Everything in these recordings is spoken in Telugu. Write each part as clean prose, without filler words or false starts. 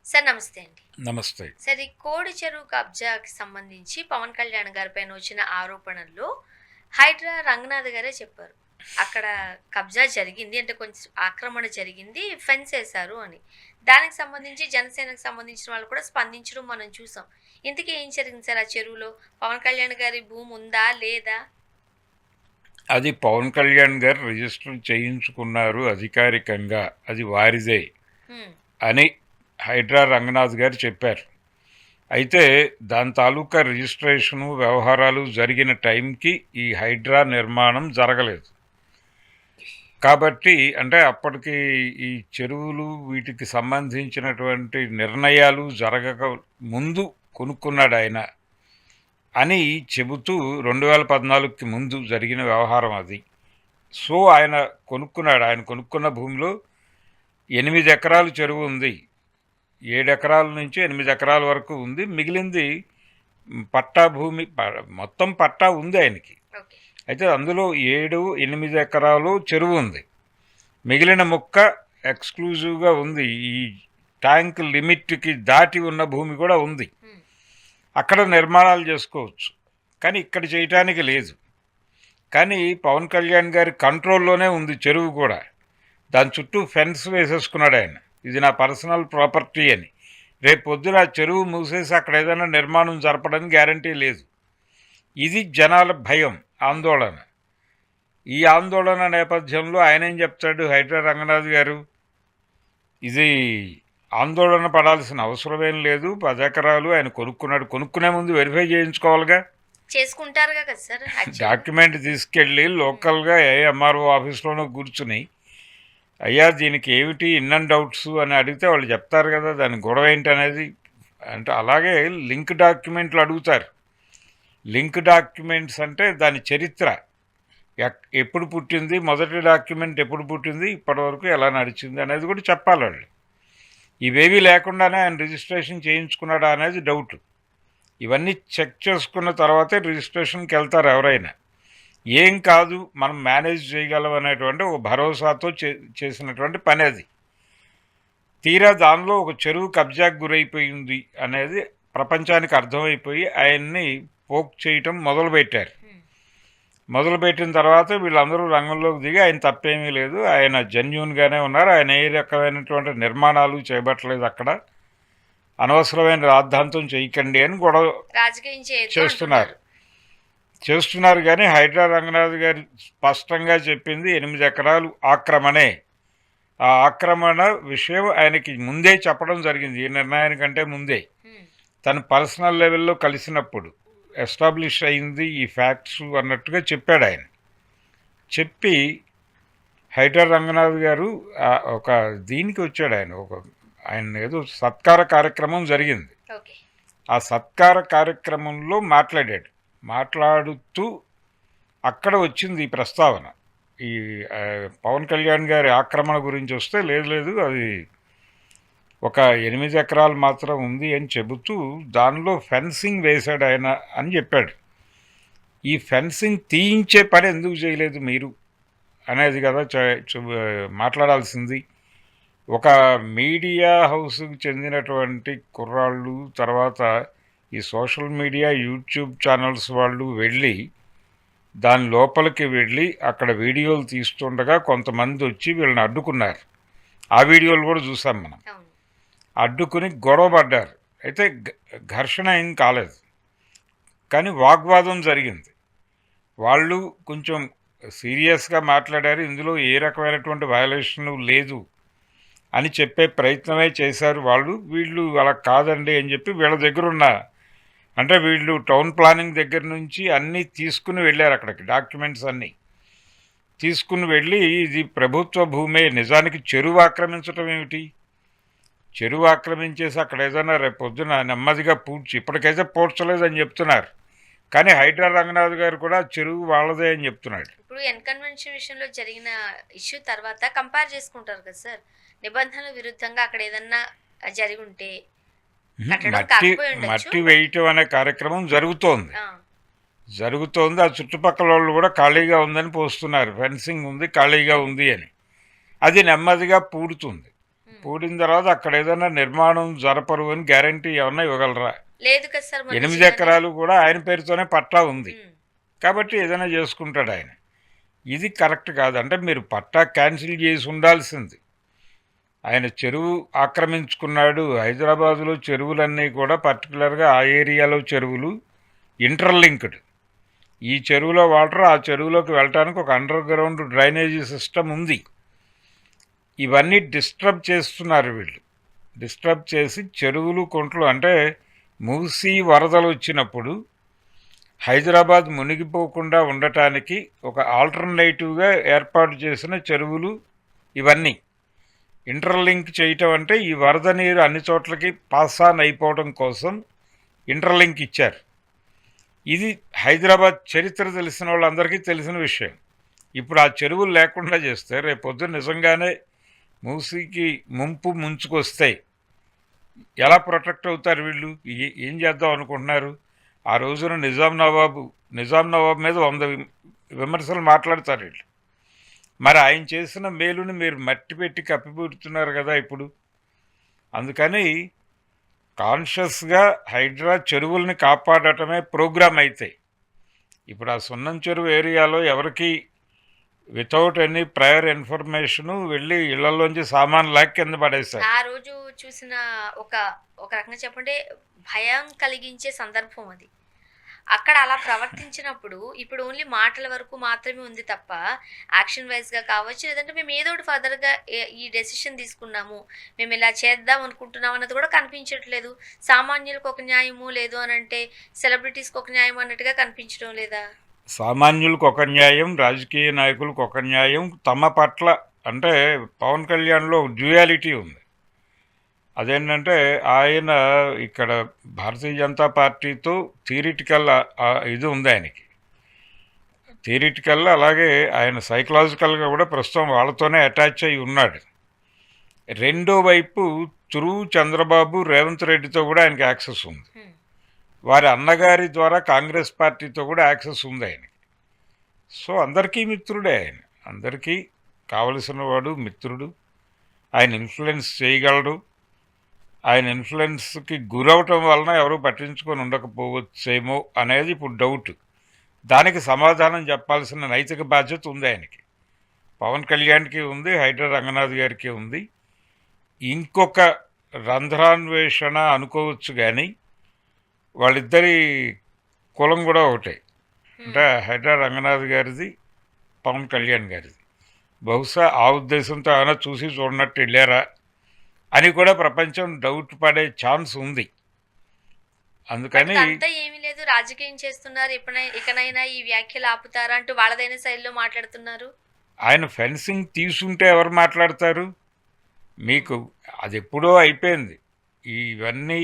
సార్ నమస్తే అండి. నమస్తే. సార్ ఈ కోడి చెరువు కబ్జాకి సంబంధించి పవన్ కళ్యాణ్ గారిపైన వచ్చిన ఆరోపణల్లో హైడ్రా రంగనాథ్ గారే చెప్పారు. అక్కడ కబ్జా జరిగింది అంటే కొంచెం ఆక్రమణ జరిగింది, ఫెన్స్ వేశారు అని. దానికి సంబంధించి జనసేనకు సంబంధించిన వాళ్ళు కూడా స్పందించడం మనం చూసాం. ఇంతకీ ఏం జరిగింది సార్ ఆ చెరువులో? పవన్ కళ్యాణ్ గారి భూమి ఉందా లేదా? అది పవన్ కళ్యాణ్ గారు రిజిస్టర్ చేయించుకున్నారు అధికారికంగా, అది వారిదే హ్మ్. అని హైడ్రా రంగనాథ్ గారు చెప్పారు. అయితే దాని తాలూకా రిజిస్ట్రేషను వ్యవహారాలు జరిగిన టైంకి ఈ హైడ్రా నిర్మాణం జరగలేదు. కాబట్టి అంటే అప్పటికి ఈ చెరువులు వీటికి సంబంధించినటువంటి నిర్ణయాలు జరగక ముందు కొనుక్కున్నాడు ఆయన అని చెబుతూ 2014కి ముందు జరిగిన వ్యవహారం అది. సో ఆయన కొనుక్కున్నాడు. ఆయన కొనుక్కున్న భూమిలో 8 ఎకరాలు చెరువు ఉంది. 7 ఎకరాల నుంచి 8 ఎకరాల వరకు ఉంది. మిగిలింది పట్టా భూమి, మొత్తం పట్టా ఉంది ఆయనకి. ఓకే. అయితే అందులో 7, 8 ఎకరాలు చెరువు ఉంది. మిగిలిన ముక్క ఎక్స్క్లూజివ్గా ఉంది. ఈ ట్యాంక్ లిమిట్కి దాటి ఉన్న భూమి కూడా ఉంది. హ్మ్. అక్కడ నిర్మాణాలు చేసుకోవచ్చు, కానీ ఇక్కడ చేయటానికి లేదు. కానీ పవన్ కళ్యాణ్ గారి కంట్రోల్లోనే ఉంది చెరువు కూడా. దాని చుట్టూ ఫెన్స్ వేసేసుకున్నాడు ఆయన, ఇది నా పర్సనల్ ప్రాపర్టీ అని. రేపు పొద్దున ఆ చెరువు మూసేసి అక్కడ ఏదైనా నిర్మాణం జరపడానికి గ్యారంటీ లేదు. ఇది జనాల భయం, ఆందోళన. ఈ ఆందోళన నేపథ్యంలో ఆయన ఏం చెప్తాడు హైడ్రా రంగనాథ్ గారు, ఇది ఆందోళన పడాల్సిన అవసరమేం లేదు, 10 ఎకరాలు ఆయన కొనుక్కున్నాడు. కొనుక్కునే ముందు వెరిఫై చేయించుకోవాలిగా. చేసుకుంటారుగా కదా సార్. డాక్యుమెంట్ తీసుకెళ్ళి లోకల్గా ఎంఆర్ఓ ఆఫీస్లోనూ కూర్చుని, అయ్యా దీనికి ఏమిటి ఇన్ అండ్ డౌట్స్ అని అడిగితే వాళ్ళు చెప్తారు కదా దాని గొడవ ఏంటి అనేది. అంటే అలాగే లింక్ డాక్యుమెంట్లు అడుగుతారు. లింక్ డాక్యుమెంట్స్ అంటే దాని చరిత్ర, ఎప్పుడు పుట్టింది, మొదటి డాక్యుమెంట్ ఎప్పుడు పుట్టింది, ఇప్పటివరకు ఎలా నడిచింది అనేది కూడా చెప్పాలి వాళ్ళు. ఇవేవీ లేకుండానే ఆయన రిజిస్ట్రేషన్ చేయించుకున్నాడా అనేది డౌట్. ఇవన్నీ చెక్ చేసుకున్న తర్వాతే రిజిస్ట్రేషన్కి వెళ్తారు ఎవరైనా. ఏం కాదు మనం మేనేజ్ చేయగలం అనేటువంటి ఒక భరోసాతో చేసినటువంటి పని అది. తీరా దానిలో ఒక చెరువు కబ్జాకు గురైపోయింది అనేది ప్రపంచానికి అర్థమైపోయి ఆయన్ని పోక్ చేయటం మొదలుపెట్టారు. మొదలుపెట్టిన తర్వాత వీళ్ళందరూ రంగంలోకి దిగి ఆయన తప్పేమీ లేదు, ఆయన జెన్యూన్గానే ఉన్నారు, ఆయన ఏ రకమైనటువంటి నిర్మాణాలు చేపట్టలేదు, అక్కడ అనవసరమైన రాద్ధాంతం చేయకండి అని గొడవ చేస్తున్నారు. కానీ హైడ్రా రంగనాథ్ గారు స్పష్టంగా చెప్పింది 8 ఎకరాలు ఆక్రమణే. ఆ ఆక్రమణ విషయం ఆయనకి ముందే చెప్పడం జరిగింది, ఈ నిర్ణయానికంటే ముందే. తను పర్సనల్ లెవెల్లో కలిసినప్పుడు ఎస్టాబ్లిష్ అయింది ఈ ఫ్యాక్ట్స్ అన్నట్టుగా చెప్పాడు ఆయన. చెప్పి హైడ్రా రంగనాథ్ గారు ఒక దీనికి వచ్చాడు ఆయన, ఆయన ఏదో సత్కార కార్యక్రమం జరిగింది. ఆ సత్కార కార్యక్రమంలో మాట్లాడుతూ అక్కడ వచ్చింది ఈ ప్రస్తావన. ఈ పవన్ కళ్యాణ్ గారి ఆక్రమణ గురించి వస్తే లేదు అది ఒక 8 ఎకరాలు మాత్రం ఉంది అని చెబుతూ దానిలో ఫెన్సింగ్ వేశాడు ఆయన అని చెప్పాడు. ఈ ఫెన్సింగ్ తీయించే పని ఎందుకు చేయలేదు మీరు అనేది కదా మాట్లాడాల్సింది. ఒక మీడియా హౌస్కి చెందినటువంటి కుర్రాళ్ళు, తర్వాత ఈ సోషల్ మీడియా యూట్యూబ్ ఛానల్స్ వాళ్ళు వెళ్ళి దాని లోపలికి వెళ్ళి అక్కడ వీడియోలు తీస్తుండగా కొంతమంది వచ్చి వీళ్ళని అడ్డుకున్నారు. ఆ వీడియోలు కూడా చూసాం మనం. అడ్డుకుని గొడవ పడ్డారు. అయితే ఘర్షణ ఏం కాలేదు, కానీ వాగ్వాదం జరిగింది. వాళ్ళు కొంచెం సీరియస్గా మాట్లాడారు, ఇందులో ఏ రకమైనటువంటి వయలేషన్ లేదు అని చెప్పే ప్రయత్నమే చేశారు వాళ్ళు. వీళ్ళు అలా కాదండి అని చెప్పి వీళ్ళ దగ్గరున్న, అంటే వీళ్ళు టౌన్ ప్లానింగ్ దగ్గర నుంచి అన్నీ తీసుకుని వెళ్ళారు, అక్కడికి డాక్యుమెంట్స్ అన్నీ తీసుకుని వెళ్ళి ఇది ప్రభుత్వ భూమే, నిజానికి చెరువు ఆక్రమించడం ఏమిటి, చెరువు ఆక్రమించేసి అక్కడ ఏదైనా రేపు పొద్దున నెమ్మదిగా ఇప్పటికైతే పూడ్చలేదని చెప్తున్నారు. కానీ హైడ్రా రంగనాథ్ గారు కూడా చెరువు వాళ్ళదే అని చెప్తున్నాడు. ఇప్పుడు ఎన్కన్వెన్షన్ విషయంలో జరిగిన ఇష్యూ తర్వాత కంపేర్ చేసుకుంటారు కదా సార్, నిబంధనల విరుద్ధంగా అక్కడ ఏదన్నా జరిగి ఉంటే మట్టి వేయటం అనే కార్యక్రమం జరుగుతోంది. ఆ చుట్టుపక్కల వాళ్ళు కూడా ఖాళీగా ఉందని పోస్తున్నారు, ఫెన్సింగ్ ఉంది ఖాళీగా ఉంది అని. అది నెమ్మదిగా పూడుతుంది. పూడిన తర్వాత అక్కడ ఏదైనా నిర్మాణం జరపరు అని గ్యారంటీ ఏమన్నా ఇవ్వగలరా? లేదు కదా సార్, 8 ఎకరాలు కూడా ఆయన పేరుతోనే పట్టా ఉంది కాబట్టి ఏదైనా చేసుకుంటాడు ఆయన. ఇది కరెక్ట్ కాదు. అంటే మీరు పట్టా క్యాన్సిల్ చేసి ఉండాల్సింది. ఆయన చెరువు ఆక్రమించుకున్నాడు. హైదరాబాదులో చెరువులన్నీ కూడా పర్టికులర్గా ఆ ఏరియాలో చెరువులు ఇంటర్లింక్డ్. ఈ చెరువులో వాటర్ ఆ చెరువులోకి వెళ్ళటానికి ఒక అండర్ గ్రౌండ్ డ్రైనేజీ సిస్టమ్ ఉంది. ఇవన్నీ డిస్టర్బ్ చేస్తున్నారు వీళ్ళు. డిస్టర్బ్ చేసి చెరువులు కుంటలు, అంటే మూసీ వరదలు వచ్చినప్పుడు హైదరాబాద్ మునిగిపోకుండా ఉండటానికి ఒక ఆల్టర్నేటివ్గా ఏర్పాటు చేసిన చెరువులు ఇవన్నీ. ఇంటర్లింక్ చేయటం అంటే ఈ వరద నీరు అన్ని చోట్లకి పాస్ ఆన్ అయిపోవడం కోసం ఇంటర్లింక్ ఇచ్చారు. ఇది హైదరాబాద్ చరిత్ర తెలిసిన వాళ్ళందరికీ తెలిసిన విషయం. ఇప్పుడు ఆ చెరువులు లేకుండా చేస్తే రేపొద్దు నిజంగానే మూసీకి ముంచుకొస్తాయి. ఎలా ప్రొటెక్ట్ అవుతారు వీళ్ళు? ఏం చేద్దాం అనుకుంటున్నారు? ఆ రోజున నిజాం నవాబు మీద 100 విమర్శలు మాట్లాడతారు వీళ్ళు. మరి ఆయన చేసిన మేలుని మీరు మట్టి పెట్టి కప్పిపెడుతున్నారు కదా ఇప్పుడు. అందుకని కాన్షియస్గా హైడ్రా చెరువుల్ని కాపాడటమే ప్రోగ్రామ్ అయితే. ఇప్పుడు ఆ సున్నం చెరువు ఏరియాలో ఎవరికి వితౌట్ ఎనీ ప్రయర్ ఇన్ఫర్మేషను వెళ్ళి ఇళ్లలోంచి సామాన్ లాక్ కింద పడేశారు. ఆ రోజు చూసిన ఒక రకంగా చెప్పంటే భయం కలిగించే సందర్భం అది. అక్కడ అలా ప్రవర్తించినప్పుడు ఇప్పుడు ఓన్లీ మాటల వరకు మాత్రమే ఉంది తప్ప యాక్షన్ వైజ్గా కావచ్చు, లేదంటే మేము ఏదో ఒకటి ఫర్దర్గా ఈ డెసిషన్ తీసుకున్నాము, మేము ఇలా చేద్దాం అనుకుంటున్నాం అన్నది కూడా కనిపించట్లేదు. సామాన్యులకు ఒక న్యాయము లేదు అని అంటే సెలబ్రిటీస్కి ఒక న్యాయం అన్నట్టుగా కనిపించడం లేదా? సామాన్యులకు ఒక న్యాయం, రాజకీయ నాయకులకు ఒక న్యాయం. తమ పట్ల అంటే పవన్ కళ్యాణ్లో డ్యూయాలిటీ ఉంది. అదేంటంటే ఆయన ఇక్కడ భారతీయ జనతా పార్టీతో థియరిటికల్ ఇది ఉంది ఆయనకి. థియరిటికల్ అలాగే ఆయన సైకలాజికల్గా కూడా ప్రస్తుతం వాళ్ళతోనే అటాచ్ అయి ఉన్నాడు. రెండో వైపు త్రూ చంద్రబాబు రేవంత్ రెడ్డితో కూడా ఆయనకి యాక్సెస్ ఉంది. వారి అన్నగారి ద్వారా కాంగ్రెస్ పార్టీతో కూడా యాక్సెస్ ఉంది ఆయనకి. సో అందరికీ మిత్రుడే ఆయన. అందరికీ కావలసిన వాడు మిత్రుడు. ఆయన ఇన్ఫ్లుయెన్స్ చేయగలడు. ఆయన ఇన్ఫ్లుయెన్స్కి గురవటం వలన ఎవరు పట్టించుకొని ఉండకపోవచ్చేమో అనేది ఇప్పుడు డౌట్. దానికి సమాధానం చెప్పాల్సిన నైతిక బాధ్యత ఉంది ఆయనకి. పవన్ కళ్యాణ్కి ఉంది, హైడ్రా రంగనాథ్ గారికి ఉంది. ఇంకొక రంధ్రాన్వేషణ అనుకోవచ్చు, కానీ వాళ్ళిద్దరి కులం కూడా ఒకటే. అంటే హైడ్రా రంగనాథ్ గారిది, పవన్ కళ్యాణ్ గారిది. బహుశా ఆ ఉద్దేశంతో ఏమైనా చూసి చూడనట్టు వెళ్ళారా అని కూడా ప్రపంచం డౌట్ పడే ఛాన్స్ ఉంది. అందుకని ఏమీ లేదు, రాజకీయం చేస్తున్నారు, ఇకనైనా ఈ వ్యాఖ్యలు ఆపుతారా అంటూ వాళ్ళదైన శైలిలో మాట్లాడుతున్నారు. ఆయన ఫెన్సింగ్ తీసుంటే ఎవరు మాట్లాడతారు? మీకు అది ఎప్పుడో అయిపోయింది. ఇవన్నీ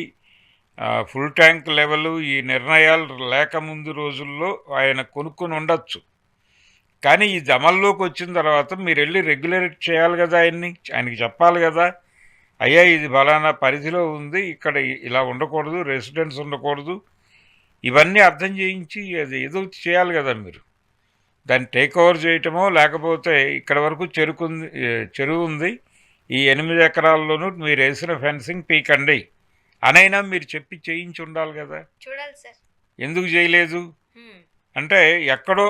ఫుల్ ట్యాంక్ లెవెల్ ఈ నిర్ణయాలు లేకముందు రోజుల్లో ఆయన కొనుక్కొని ఉండొచ్చు. కానీ ఇది అమల్లోకి వచ్చిన తర్వాత మీరు వెళ్ళి రెగ్యులేట్ చేయాలి కదా ఆయనకి చెప్పాలి కదా, అయ్యా ఇది ఫలానా పరిధిలో ఉంది, ఇక్కడ ఇలా ఉండకూడదు, రెసిడెన్స్ ఉండకూడదు, ఇవన్నీ అర్థం చేయించి అది ఏదో చేయాలి కదా మీరు. దాన్ని టేక్ ఓవర్ చేయటమో లేకపోతే ఇక్కడ వరకు చెరువు ఉంది, ఈ 8 ఎకరాల్లోనూ మీరు వేసిన ఫెన్సింగ్ పీకండి అనైనా మీరు చెప్పి చేయించి ఉండాలి కదా. చూడాలి సార్, ఎందుకు చేయలేదు అంటే ఎక్కడో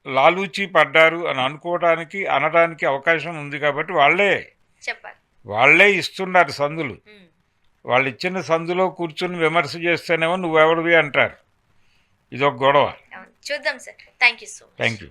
లాలూచి పడ్డారు అని అనడానికి అవకాశం ఉంది కాబట్టి వాళ్ళే ఇస్తున్నారు సందులు. వాళ్ళు ఇచ్చిన సందులో కూర్చుని విమర్శ చేస్తేనేమో నువ్వెవడివి అంటారు. ఇదొక గొడవ. చూద్దాం సార్. Thank you.